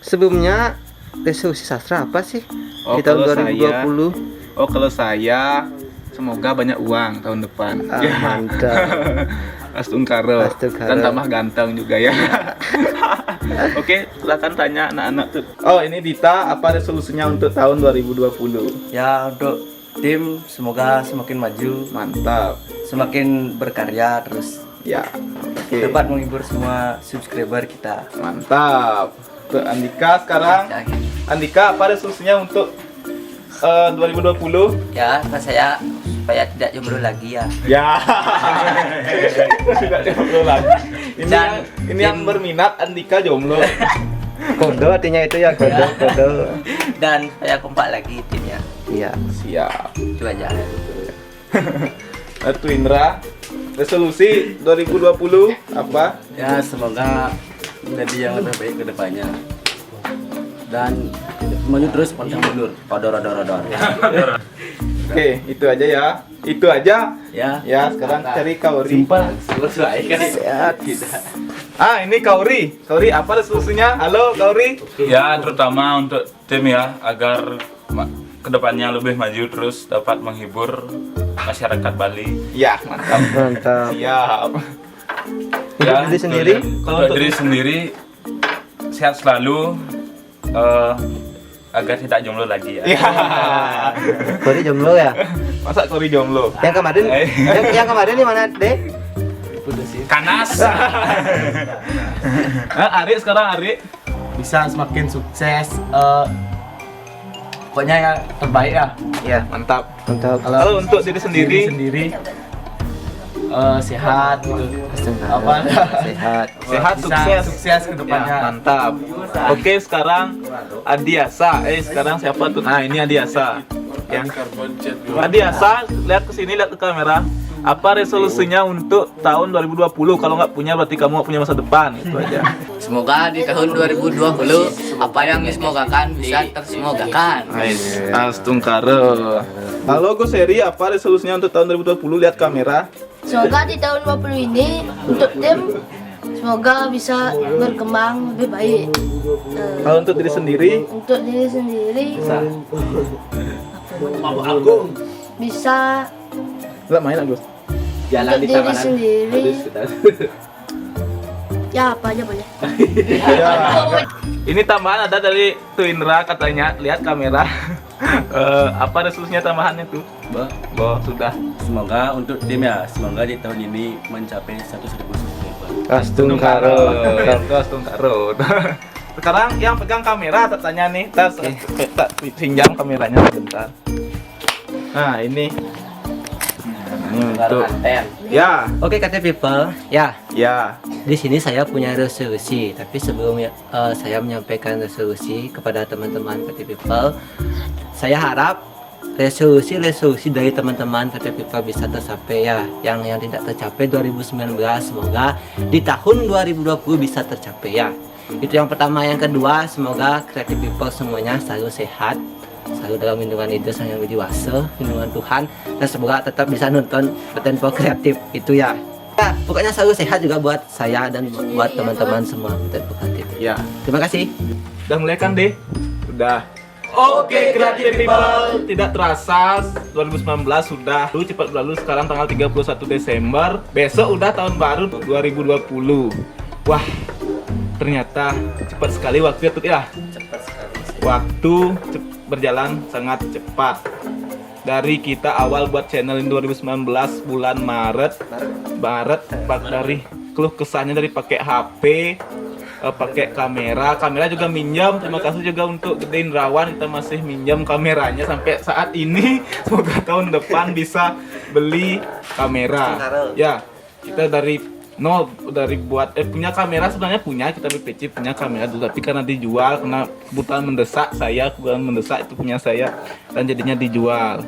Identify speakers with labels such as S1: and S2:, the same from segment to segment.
S1: sebelumnya resolusi sastra apa sih
S2: Oh,
S1: di tahun
S2: kalau
S1: 2020?
S2: Oh, kalau saya semoga banyak uang tahun depan.
S1: Mantap.
S2: Astungkaro.
S1: Astungkaro.
S2: Dan tambah ganteng juga ya. Oke, silakan tanya anak-anak tuh. Oh, ini Dita, apa resolusinya untuk tahun 2020?
S3: Ya, untuk tim semoga semakin maju,
S2: Mantap.
S3: semakin berkarya terus
S2: Ya. Oke.
S3: dapat menghibur semua subscriber kita.
S2: Mantap. Untuk Andika sekarang. Andika, apa resolusinya untuk 2020?
S3: Ya, saya supaya tidak jomblo lagi ya.
S2: Ya. Sudah jomblo lagi. Ini
S3: Dan
S2: yang, yang berminat Andika jomblo.
S1: Kodo artinya itu ya, kodo, kodo.
S3: Dan saya kompak lagi timnya.
S1: Iya.
S2: Siap.
S3: Itu aja.
S2: Itu Indra. Resolusi 2020 apa?
S4: Ya, semoga menjadi yang lebih baik ke depannya. Dan maju terus pantang mundur. Odor.
S2: Oke, itu aja ya. Itu aja.
S4: Ya.
S2: Ya, sekarang cari Kauri.
S4: Simpel, selesai kan?
S1: Sehat.
S2: Ah, ini Kauri. Kauri, apa resolusinya? Halo, Kauri.
S5: Ya, terutama untuk tim ya, agar kedepannya lebih maju terus dapat menghibur masyarakat Bali.
S2: Ya, mantap.
S1: Mantap.
S2: Siap.
S1: Untuk diri sendiri?
S5: Kalau untuk diri sendiri sehat selalu, agar tidak jomblo lagi ya.
S2: Ya.
S1: Kori jomblo ya?
S2: Masa Kauri jomblo?
S1: Yang kemarin, yang kemarin di mana, Dek?
S5: Kanas.
S2: Ari sekarang Ari.
S4: Bisa semakin sukses. Pokoknya yang terbaik ya.
S1: Iya,
S2: Mantap.
S1: mantap.
S2: Kalau untuk diri sendiri,
S4: sehat gitu.
S1: Apa? Sehat.
S2: sehat,
S4: Bisa
S2: sukses.
S4: ke
S2: Ya,
S4: depannya.
S2: mantap. Oke, sekarang Adiasa. Sekarang siapa tuh? Nah, ini Adiasa. Ya. Adiasa, lihat ke sini, lihat ke kamera. Apa resolusinya untuk tahun 2020? Kalau nggak punya berarti kamu nggak punya masa depan. Itu aja.
S6: Semoga di tahun 2020 apa yang disemogakan bisa tersemogakan.
S2: Astungkaro. Halo Gus Heri, apa resolusinya untuk tahun 2020? Lihat kamera.
S7: Semoga di tahun 20 ini untuk tim semoga bisa berkembang lebih baik.
S2: Kalau untuk diri sendiri,
S7: Untuk diri sendiri bisa
S2: nggak main Agus.
S7: untuk diri sendiri ya apa aja boleh.
S2: Ya. Ini tambahan ada dari Tuindra katanya. Lihat kamera. Apa resolusinya tambahannya tuh? Boh, sudah.
S4: Semoga untuk tim ya, semoga di tahun ini mencapai 100.000 subscriber.
S1: Astungkaro.
S2: Astungkaro. Sekarang yang pegang kamera tanya nih, tak pinjam kameranya sebentar. Nah, ini untuk ya,
S3: Oke, KT People. Ya,
S2: ya.
S3: di sini saya punya resolusi, tapi sebelum saya menyampaikan resolusi kepada teman-teman KT People, saya harap resolusi dari teman-teman KT People bisa tercapai ya. Yang tidak tercapai 2019 semoga di tahun 2020 bisa tercapai ya. Itu yang pertama. Yang kedua, semoga Creative People semuanya selalu sehat, selalu dalam lindungan Idris Sang Yang Widiwasa, lindungan Tuhan, dan semoga tetap bisa nonton Tempo Kreatif itu ya. Ya, pokoknya selalu sehat juga buat saya dan buat teman-teman semua Tempo Kreatif.
S2: Ya.
S3: Terima kasih.
S2: Udah mulai kan, Deh? Udah. Oke, Creative People, tidak terasa 2019 sudah cepat berlalu. Sekarang tanggal 31 Desember. Besok udah tahun baru 2020. Wah, ternyata cepat sekali waktu itu ya.
S3: Cepat sekali.
S2: Waktu berjalan sangat cepat. Dari kita awal buat channel ini 2019 bulan Maret, dari keluh kesahnya dari pakai HP, pakai kamera juga minjam. Terima kasih juga untuk Gede Indrawan, kita masih minjam kameranya sampai saat ini. Semoga tahun depan bisa beli kamera. Ya, kita dari buat punya kamera sebenarnya punya, kita BPC punya kamera dulu, tapi karena dijual, karena kebutuhan mendesak itu punya saya, dan jadinya dijual.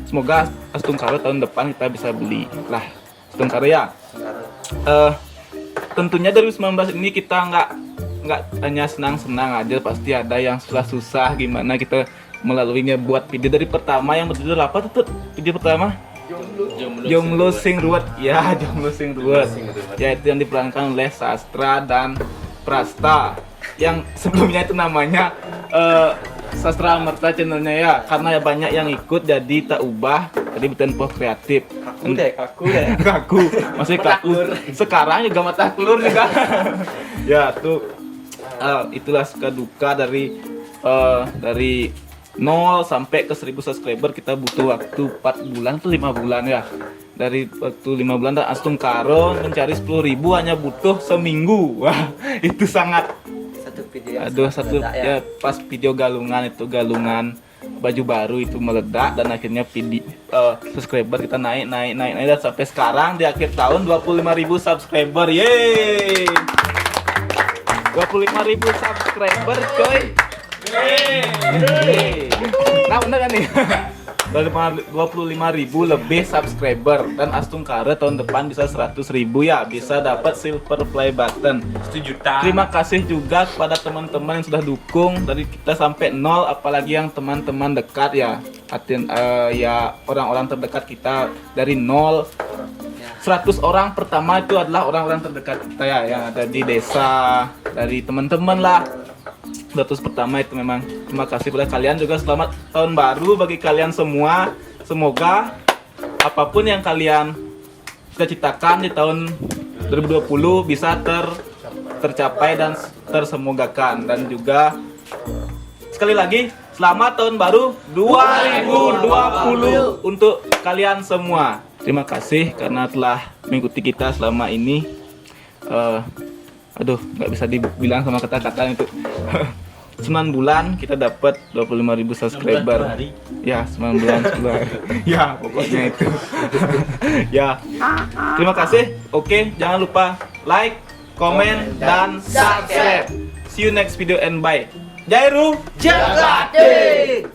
S2: Semoga Astungkaro tahun depan kita bisa beli lah Astungkaro ya. Tentunya 2019 ini kita nggak hanya senang-senang aja, pasti ada yang susah-susah gimana kita melaluinya. Buat video dari pertama yang berjudul apa tuh video pertama? Jomblo Sing Ruwet. Ya, Jomblo Sing Ruwet. Ya, itu yang diperankan oleh Sastra dan Prasta. yang sebelumnya itu namanya Sastra Amerta channelnya ya, karena ya banyak yang ikut jadi tak ubah jadi Tempo Kreatif.
S3: Kaku deh.
S2: Kaku, masih kaku. Sekarang juga mata kelur juga. Ya tuh itulah suka duka dari 0 sampai ke 1000 subscriber kita butuh waktu 4 bulan atau 5 bulan ya. Dari waktu 5 bulan dan Astung Karo mencari 10.000 hanya butuh seminggu. Wah, itu sangat
S3: Satu video yang
S2: aduh
S3: sangat
S2: satu
S3: meledak
S2: ya pas video galungan baju baru itu meledak dan akhirnya subscriber kita naik dan sampai sekarang di akhir tahun 25.000 subscriber. Yeay. 25.000 subscriber coy. Yeay. Nah bener kan nih? 25.000 lebih subscriber dan Astung Karo tahun depan bisa 100.000 ya, bisa dapat silver play button.
S5: 1 juta.
S2: Terima kasih juga kepada teman-teman yang sudah dukung dari kita sampai 0, apalagi yang teman-teman dekat ya. Ya orang-orang terdekat kita dari 0. 100 orang pertama itu adalah orang-orang terdekat kita ya, yang ada di desa, dari teman-teman lah. 100 pertama itu memang terima kasih kepada kalian juga. Selamat tahun baru bagi kalian semua. Semoga apapun yang kalian cita-citakan di tahun 2020 bisa tercapai dan tersemogakan. Dan juga sekali lagi selamat tahun baru 2020 untuk kalian semua. Terima kasih karena telah mengikuti kita selama ini. Aduh, nggak bisa dibilang sama kata-kata itu. 9 bulan kita dapat 25.000 subscriber. Ya, 9 bulan 10 hari. Ya, pokoknya itu. Ya. Terima kasih. Oke, jangan lupa like, komen, dan subscribe. See you next video and bye. Jairu
S7: Jagade.